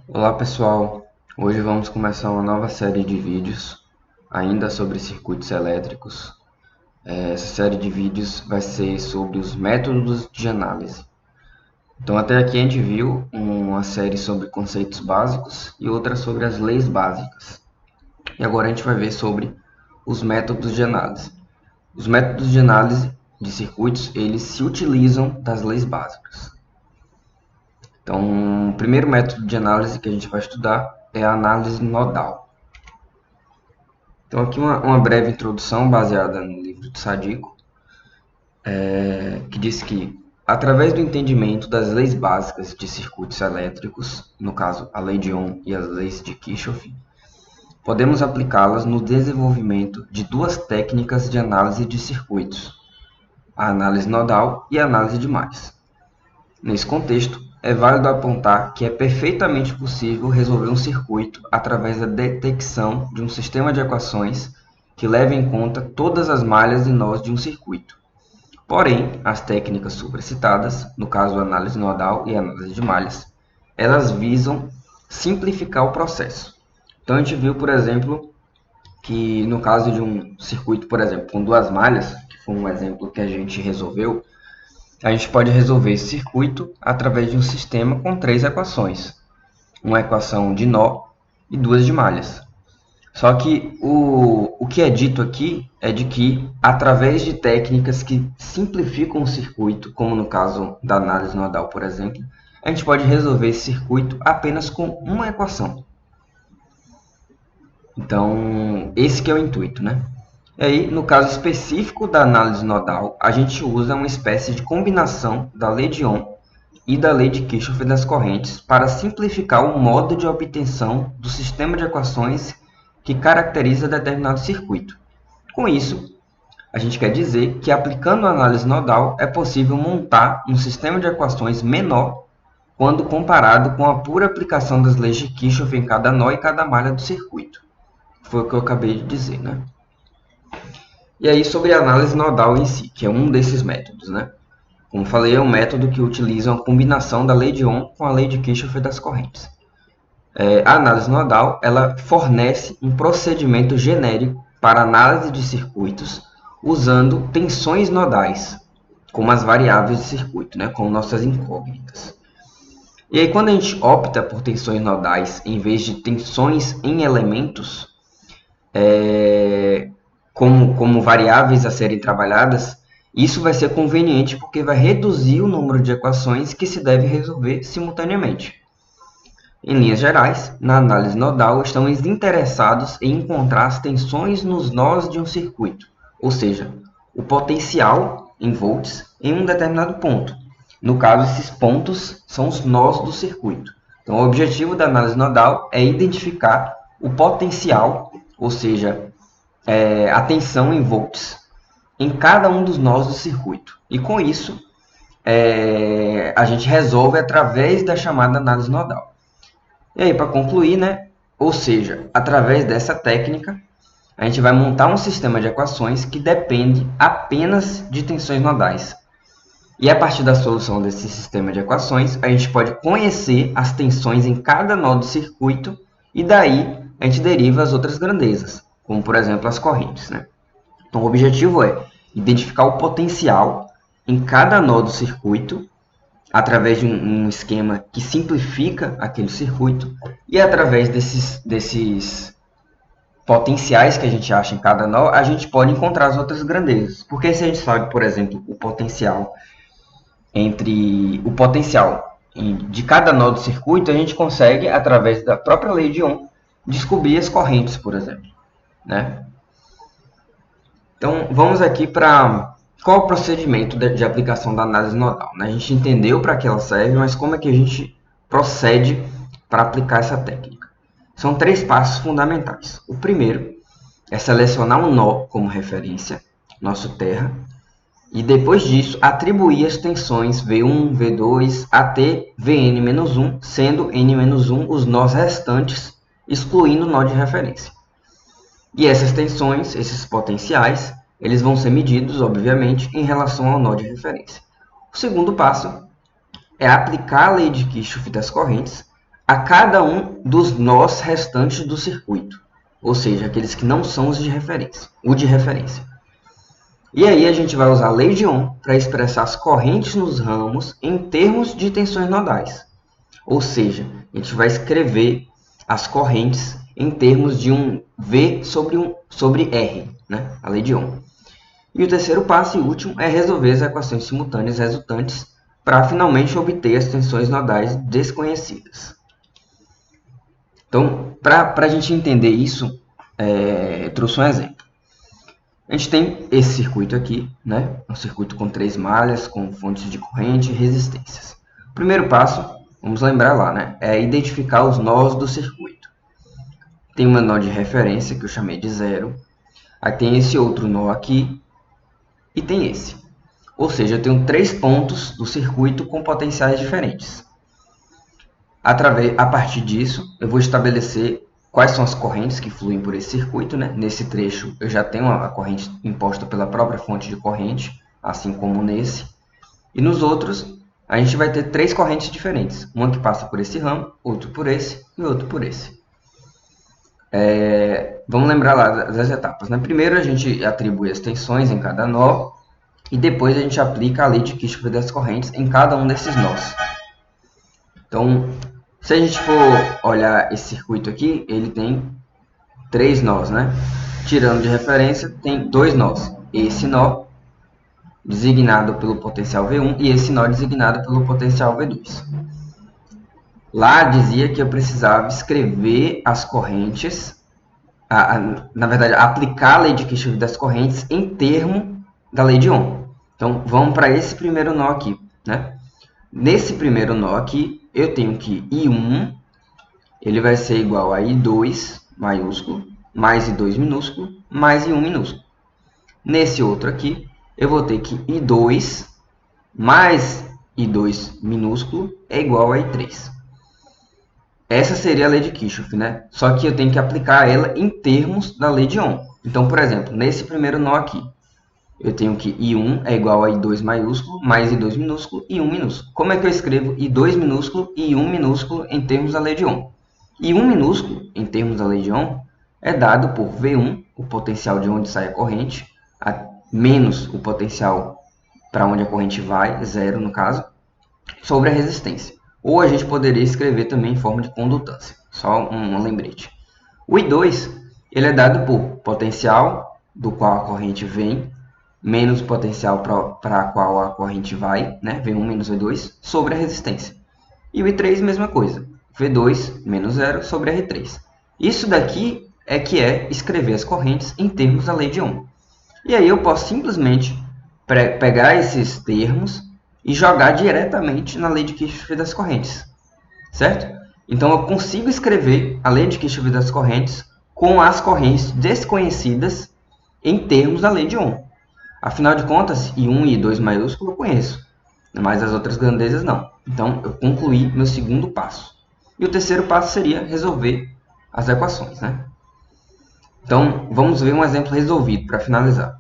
Olá pessoal, hoje vamos começar uma nova série de vídeos, ainda sobre circuitos elétricos. Essa série de vídeos vai ser sobre os métodos de análise. Então até aqui a gente viu uma série sobre conceitos básicos e outra sobre as leis básicas. E agora a gente vai ver sobre os métodos de análise. Os métodos de análise de circuitos, eles se utilizam das leis básicas. Então, o primeiro método de análise que a gente vai estudar é a análise nodal. Então, aqui uma breve introdução baseada no livro de Sadiku, que diz que, através do entendimento das leis básicas de circuitos elétricos, no caso a lei de Ohm e as leis de Kirchhoff, podemos aplicá-las no desenvolvimento de duas técnicas de análise de circuitos, a análise nodal e a análise de malhas. Nesse contexto, é válido apontar que é perfeitamente possível resolver um circuito através da detecção de um sistema de equações que leve em conta todas as malhas e nós de um circuito. Porém, as técnicas supracitadas, no caso a análise nodal e a análise de malhas, elas visam simplificar o processo. Então a gente viu, por exemplo, que no caso de um circuito, por exemplo, com duas malhas, que foi um exemplo que a gente resolveu, a gente pode resolver esse circuito através de um sistema com três equações. Uma equação de nó e duas de malhas. Só que o que é dito aqui é de que, através de técnicas que simplificam o circuito, como no caso da análise nodal, por exemplo, a gente pode resolver esse circuito apenas com uma equação. Então, esse que é o intuito, né? E aí, no caso específico da análise nodal, a gente usa uma espécie de combinação da lei de Ohm e da lei de Kirchhoff das correntes para simplificar o modo de obtenção do sistema de equações que caracteriza determinado circuito. Com isso, a gente quer dizer que aplicando a análise nodal é possível montar um sistema de equações menor quando comparado com a pura aplicação das leis de Kirchhoff em cada nó e cada malha do circuito. Foi o que eu acabei de dizer, né? E aí sobre a análise nodal em si, que é um desses métodos, né? Como falei, é um método que utiliza uma combinação da lei de Ohm com a lei de Kirchhoff das correntes. A análise nodal, ela fornece um procedimento genérico para análise de circuitos usando tensões nodais, como as variáveis de circuito, né? Como nossas incógnitas. E aí quando a gente opta por tensões nodais em vez de tensões em elementos, como variáveis a serem trabalhadas, isso vai ser conveniente porque vai reduzir o número de equações que se deve resolver simultaneamente. Em linhas gerais, na análise nodal, estamos interessados em encontrar as tensões nos nós de um circuito, ou seja, o potencial em volts em um determinado ponto. No caso, esses pontos são os nós do circuito. Então, o objetivo da análise nodal é identificar o potencial, ou seja, a tensão em volts em cada um dos nós do circuito. E com isso, a gente resolve através da chamada análise nodal. E aí, para concluir, né? Ou seja, através dessa técnica, a gente vai montar um sistema de equações que depende apenas de tensões nodais. E a partir da solução desse sistema de equações, a gente pode conhecer as tensões em cada nó do circuito e daí a gente deriva as outras grandezas, como por exemplo as correntes, né? Então o objetivo é identificar o potencial em cada nó do circuito através de um esquema que simplifica aquele circuito e através desses potenciais que a gente acha em cada nó, a gente pode encontrar as outras grandezas. Porque se a gente sabe, por exemplo, o potencial de cada nó do circuito, a gente consegue, através da própria lei de Ohm, descobrir as correntes, por exemplo, né? Então, vamos aqui para qual é o procedimento de aplicação da análise nodal, né? A gente entendeu para que ela serve, mas como é que a gente procede para aplicar essa técnica? São três passos fundamentais. O primeiro é selecionar um nó como referência, nosso terra, e depois disso atribuir as tensões V1, V2 até Vn-1, sendo n-1 os nós restantes, excluindo o nó de referência. E essas tensões, esses potenciais, eles vão ser medidos, obviamente, em relação ao nó de referência. O segundo passo é aplicar a lei de Kirchhoff das correntes a cada um dos nós restantes do circuito, ou seja, aqueles que não são os de referência, o de referência. E aí a gente vai usar a lei de Ohm para expressar as correntes nos ramos em termos de tensões nodais. Ou seja, a gente vai escrever as correntes em termos de um V sobre R, né? A lei de Ohm. E o terceiro passo e último é resolver as equações simultâneas resultantes para finalmente obter as tensões nodais desconhecidas. Então, para a gente entender isso, eu trouxe um exemplo. A gente tem esse circuito aqui, né? Um circuito com 3 malhas, com fontes de corrente e resistências. O primeiro passo, vamos lembrar lá, né? É identificar os nós do circuito. Tem um nó de referência, que eu chamei de 0. Aí tem esse outro nó aqui e tem esse. Ou seja, eu tenho 3 pontos do circuito com potenciais diferentes. A partir disso, eu vou estabelecer quais são as correntes que fluem por esse circuito, né? Nesse trecho, eu já tenho a corrente imposta pela própria fonte de corrente, assim como nesse. E nos outros, a gente vai ter 3 correntes diferentes. Uma que passa por esse ramo, outro por esse e outro por esse. Vamos lembrar lá das etapas, né? Primeiro, a gente atribui as tensões em cada nó. E depois a gente aplica a lei de Kirchhoff das correntes em cada um desses nós. Então, se a gente for olhar esse circuito aqui, ele tem 3 nós, né? Tirando de referência, tem 2 nós. Esse nó, designado pelo potencial V1, e esse nó designado pelo potencial V2. Lá dizia que eu precisava escrever as correntes, na verdade, aplicar a lei de Kirchhoff das correntes em termo da lei de Ohm. Então, vamos para esse primeiro nó aqui, né? Nesse primeiro nó aqui, eu tenho que I1, ele vai ser igual a I2 maiúsculo, mais I2 minúsculo, mais I1 minúsculo. Nesse outro aqui, eu vou ter que I2 mais I2 minúsculo é igual a I3. Essa seria a lei de Kirchhoff, né? Só que eu tenho que aplicar ela em termos da lei de Ohm. Então, por exemplo, nesse primeiro nó aqui, eu tenho que I1 é igual a I2 maiúsculo, mais I2 minúsculo e 1 minúsculo. Como é que eu escrevo I2 minúsculo e I1 minúsculo em termos da lei de Ohm? I1 minúsculo, em termos da lei de Ohm, é dado por V1, o potencial de onde sai a corrente, menos o potencial para onde a corrente vai, 0 no caso, sobre a resistência. Ou a gente poderia escrever também em forma de condutância, só um lembrete. O I2 ele é dado por potencial do qual a corrente vem, menos o potencial para a qual a corrente vai, né? V1 menos V2, sobre a resistência. E o I3, mesma coisa, V2 menos 0 sobre R3. Isso daqui é que é escrever as correntes em termos da lei de Ohm. E aí eu posso simplesmente pegar esses termos e jogar diretamente na lei de Kirchhoff das correntes, certo? Então eu consigo escrever a lei de Kirchhoff das correntes com as correntes desconhecidas em termos da lei de Ohm. Afinal de contas, I1 e I2 maiúsculo eu conheço, mas as outras grandezas não. Então, eu concluí meu segundo passo. E o terceiro passo seria resolver as equações, né? Então, vamos ver um exemplo resolvido para finalizar.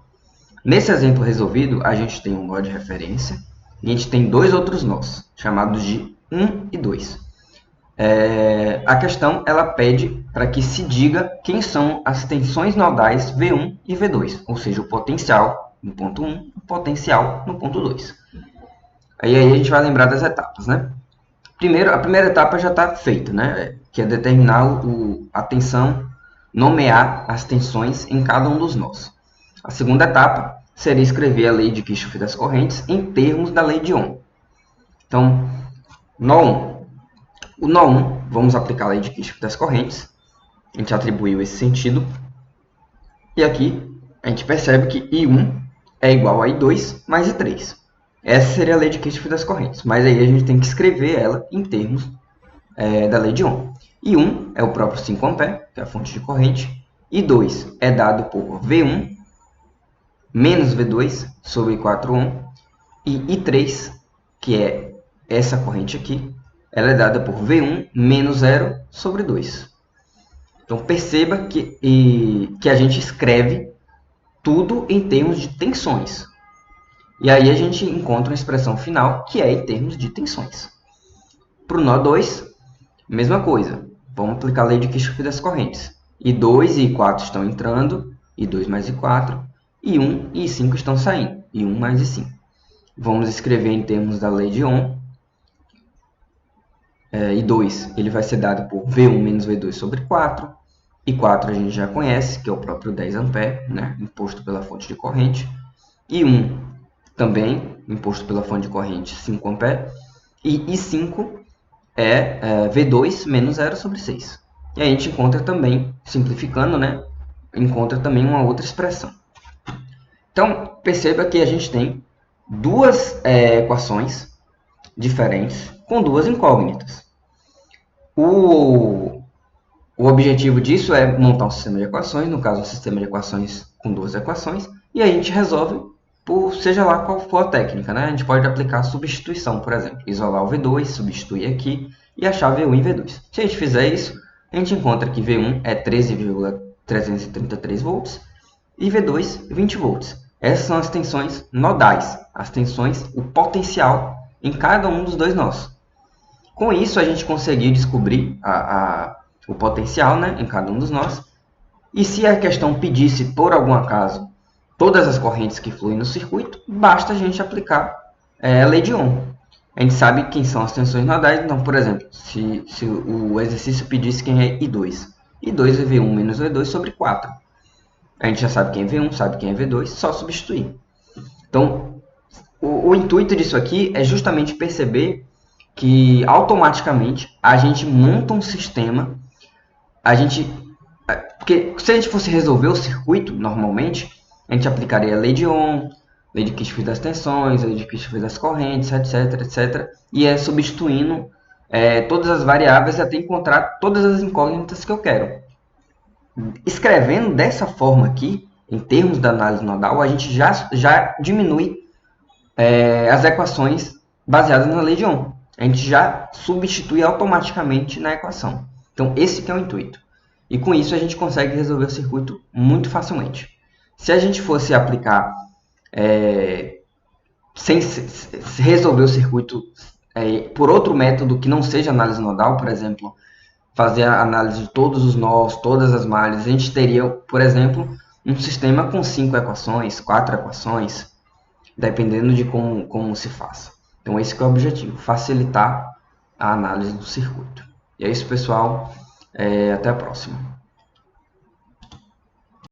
Nesse exemplo resolvido, a gente tem um nó de referência e a gente tem 2 outros nós, chamados de 1 e 2. A questão ela pede para que se diga quem são as tensões nodais V1 e V2, ou seja, o potencial no ponto 1, o potencial no ponto 2. Aí a gente vai lembrar das etapas, né? Primeiro, a primeira etapa já está feita, né? Que é determinar a tensão, nomear as tensões em cada um dos nós. A segunda etapa seria escrever a lei de Kirchhoff das correntes em termos da lei de Ohm. Então, nó 1. O nó 1, vamos aplicar a lei de Kirchhoff das correntes. A gente atribuiu esse sentido. E aqui a gente percebe que I1 é igual a I2 mais I3. Essa seria a lei de Kirchhoff das correntes, mas aí a gente tem que escrever ela em termos da lei de Ohm. I1 é o próprio 5 A, que é a fonte de corrente. I2 é dado por V1 menos V2 sobre 4 Ohm. E I3, que é essa corrente aqui, ela é dada por V1 menos 0 sobre 2. Então, perceba que a gente escreve tudo em termos de tensões. E aí a gente encontra uma expressão final que é em termos de tensões. Para o nó 2, Mesma coisa, vamos aplicar a lei de Kirchhoff das correntes. I2 e I4 estão entrando, I2 mais I4, I1 e I5 estão saindo, I1 mais I5. Vamos escrever em termos da lei de Ohm. I2 ele vai ser dado por V1 menos V2 sobre 4. I4 a gente já conhece, que é o próprio 10 A, né, imposto pela fonte de corrente. I1 também, imposto pela fonte de corrente, 5 A. E I5 é V2 menos 0 sobre 6. E a gente encontra também, simplificando, né, encontra também uma outra expressão. Então, perceba que a gente tem duas equações diferentes com duas incógnitas. O objetivo disso é montar um sistema de equações, no caso um sistema de equações com duas equações, e a gente resolve por seja lá qual for a técnica, né? A gente pode aplicar substituição, por exemplo, isolar o V2, substituir aqui e achar V1 e V2. Se a gente fizer isso, a gente encontra que V1 é 13,333 volts e V2 20 volts. Essas são as tensões nodais, as tensões, o potencial em cada um dos dois nós. Com isso, a gente conseguiu descobrir o potencial, né, em cada um dos nós. E se a questão pedisse, por algum acaso, todas as correntes que fluem no circuito, basta a gente aplicar a lei de Ohm. A gente sabe quem são as tensões nodais. Então, por exemplo, se o exercício pedisse quem é I2. I2 é V1 menos V2 sobre 4. A gente já sabe quem é V1, sabe quem é V2, só substituir. Então, o intuito disso aqui é justamente perceber que automaticamente a gente monta um sistema, porque se a gente fosse resolver o circuito normalmente, a gente aplicaria a lei de Ohm, lei de Kirchhoff das tensões, lei de Kirchhoff das correntes, etc, etc, e substituindo todas as variáveis até encontrar todas as incógnitas que eu quero. Escrevendo dessa forma aqui, em termos da análise nodal, a gente já diminui as equações baseadas na lei de Ohm. A gente já substitui automaticamente na equação. Então, esse que é o intuito. E com isso, a gente consegue resolver o circuito muito facilmente. Se a gente fosse aplicar, sem resolver o circuito por outro método que não seja análise nodal, por exemplo, fazer a análise de todos os nós, todas as malhas, a gente teria, por exemplo, um sistema com 5 equações, 4 equações, dependendo de como se faça. Então, esse que é o objetivo, facilitar a análise do circuito. E é isso, pessoal. Até a próxima.